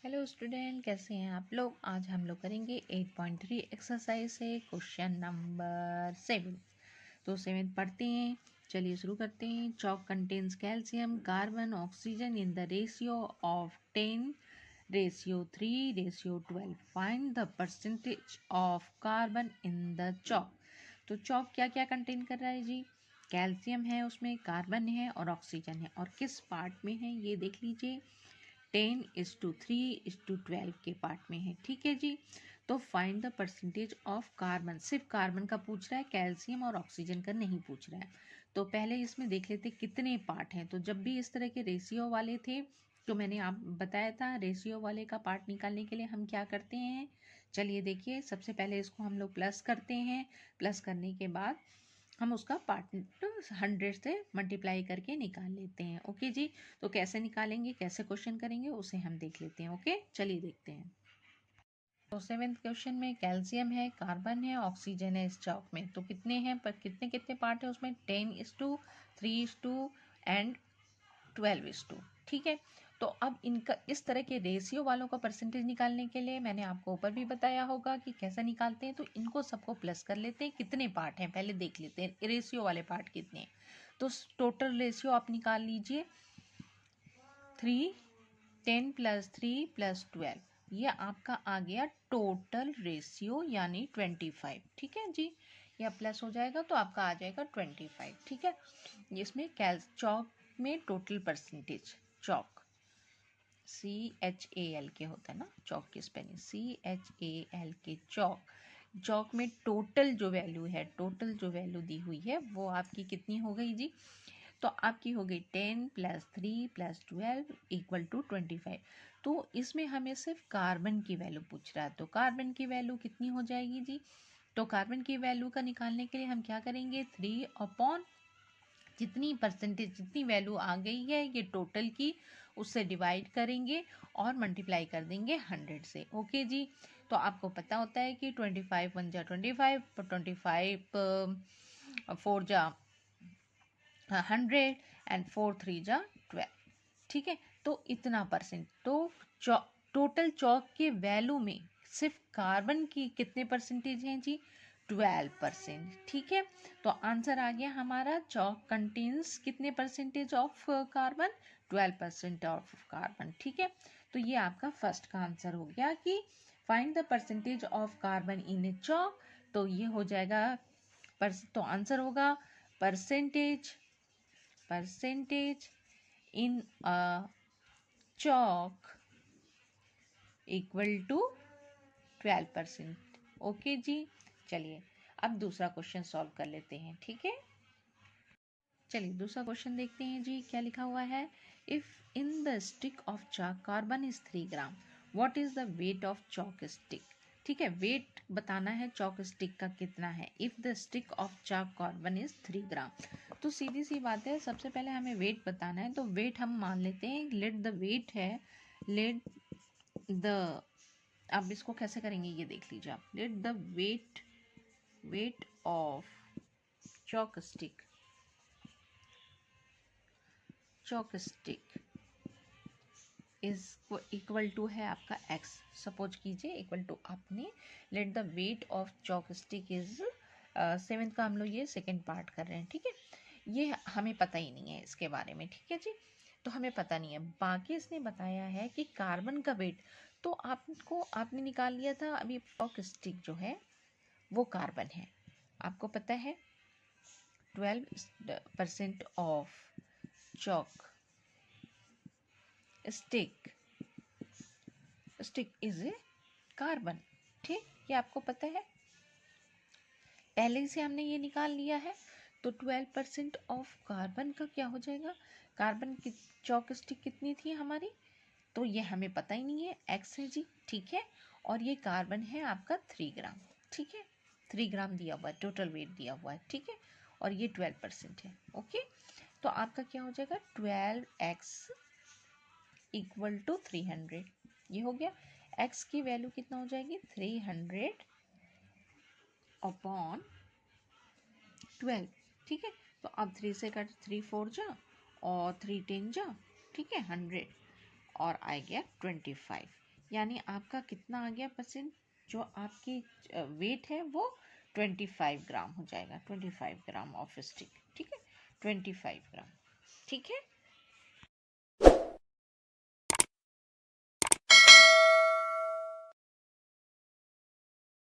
Hello student, कैसे हैं आप लोग। आज हम लोग करेंगे 8.3 एक्सरसाइज से क्वेश्चन नंबर 7। तो 7 पढ़ते हैं। चलिए शुरू करते हैं। Chalk contains calcium carbon oxygen in the ratio of 10:3:12। Find the percentage of carbon in the chalk. तो चॉक क्या क्या कंटेन कर रहा है जी। कैल्शियम है, उसमें कार्बन है और ऑक्सीजन है। और किस पार्ट में है ये देख लीजिए। 10:3:12 के पार्ट में है। ठीक है जी। तो find the percentage of carbon, सिर्फ कार्बन का पूछ रहा है, कैल्शियम और ऑक्सीजन का नहीं पूछ रहा है। तो पहले इसमें देख लेते कितने पार्ट हैं। तो जब भी इस तरह के रेशियो वाले थे तो मैंने आप बताया था, रेशियो वाले का पार्ट निकालने के लिए हम क्या करते हैं। चलिए देखिए, सबसे पहले इसको हम लोग प्लस करते हैं। प्लस करने के बाद हम उसका पार्ट 100 से मल्टीप्लाई करके निकाल लेते हैं। ओके जी। तो कैसे निकालेंगे, कैसे क्वेश्चन करेंगे, उसे हम देख लेते हैं। ओके, चलिए देखते हैं। तो 7th क्वेश्चन में कैल्शियम है, कार्बन है, ऑक्सीजन है इस चौक में। तो कितने हैं, पर कितने कितने पार्ट है उसमें। 10:3:2 एंड 12:2। ठीक है। तो अब इनका इस तरह के रेशियो वालों का परसेंटेज निकालने के लिए मैंने आपको ऊपर भी बताया होगा कि कैसा निकालते हैं। तो इनको सबको प्लस कर लेते हैं। कितने पार्ट हैं पहले देख लेते हैं, रेशियो वाले पार्ट कितने हैं। तो टोटल रेशियो आप निकाल लीजिए। 3, 10 + 3 + 12, ये आपका आ गया टोटल रेशियो, यानी 25। ठीक है जी। या प्लस हो जाएगा तो आपका आ जाएगा 25। ठीक है। इसमें चौक में टोटल परसेंटेज, चौक CHAL के होता है ना, चौक की स्पेलिंग CHAL के चौक में टोटल जो वैल्यू है, टोटल जो वैल्यू दी हुई है वो आपकी कितनी हो गई जी। तो आपकी हो गई 10 + 3 + 12 = 25। तो इसमें हमें सिर्फ कार्बन की वैल्यू पूछ रहा है। तो कार्बन की वैल्यू कितनी हो जाएगी जी। तो कार्बन की वैल्यू का निकालने के लिए हम क्या करेंगे, 3 अपॉन जितनी परसेंटेज, जितनी वैल्यू आ गई है ये टोटल की, उससे डिवाइड करेंगे और मल्टीप्लाई कर देंगे 100 से। ओके जी। तो आपको पता होता है कि 25 × 1 = 25, 25 4 जा 100 एंड 4 3 जा 12। ठीक है। तो इतना परसेंट। तो टोटल चौक के वैल्यू में सिर्फ कार्बन की कितने परसेंटेज हैं जी, 12%। ठीक है। तो आंसर आ गया हमारा, चौक कंटेन्स कितने percentage of carbon, 12% of carbon. ठीक है। तो ये आपका फर्स्ट का आंसर हो गया कि find the percentage of carbon in a chalk. तो ये हो जाएगा तो आंसर होगा percentage in a chalk = 12%। Okay जी। चलिए अब दूसरा क्वेश्चन सॉल्व कर लेते हैं। ठीक है। चलिए दूसरा क्वेश्चन देखते हैं जी, क्या लिखा हुआ है। If in the stick of chalk carbon is 3 gram, what is the weight of chalk stick. ठीक है, वेट बताना है चॉक स्टिक का कितना है। If the stick of chalk carbon is 3 ग्राम, तो सीधी सी बात है, सबसे पहले हमें वेट बताना है। तो वेट हम मान लेते हैं, लेट द वेट है, लेट द, अब इसको कैसे करेंगे ये देख लीजिए आप। Let the weight of chalk stick is equal to है आपका x। सपोज कीजिए इक्वल टू, आपने let the weight of chalk stick is 7th का हम लोग ये सेकेंड पार्ट कर रहे हैं। ठीक है। ये हमें पता ही नहीं है इसके बारे में। ठीक है जी। तो हमें पता नहीं है। बाकी इसने बताया है कि कार्बन का वेट, तो आपने निकाल लिया था। अभी chalk स्टिक जो है वो कार्बन है, आपको पता है 12% of chalk stick is a carbon. ठीक, ये आपको पता है, पहले से हमने ये निकाल लिया है। तो 12% ऑफ कार्बन का क्या हो जाएगा, कार्बन की chalk स्टिक कितनी थी हमारी, तो ये हमें पता ही नहीं है, x है जी। ठीक है। और ये कार्बन है आपका 3 ग्राम। ठीक है, 3 ग्राम दिया हुआ है, टोटल वेट दिया हुआ है। ठीक है। और ये 12% है। ओके। तो आपका क्या हो जाएगा, 12x = 300। ये हो गया। x की वैल्यू कितना हो जाएगी, 300 अपॉन 12। ठीक है। तो अब 3 से कट, 3 4 जा और 3 10 जा। ठीक है, 100 और आ गया 25। यानी आपका कितना आ गया परसेंट, जो आपकी वेट है वो 25 ग्राम हो जाएगा, 25 ग्राम ऑफ स्टिक, ठीक है, 25 ग्राम, ठीक है।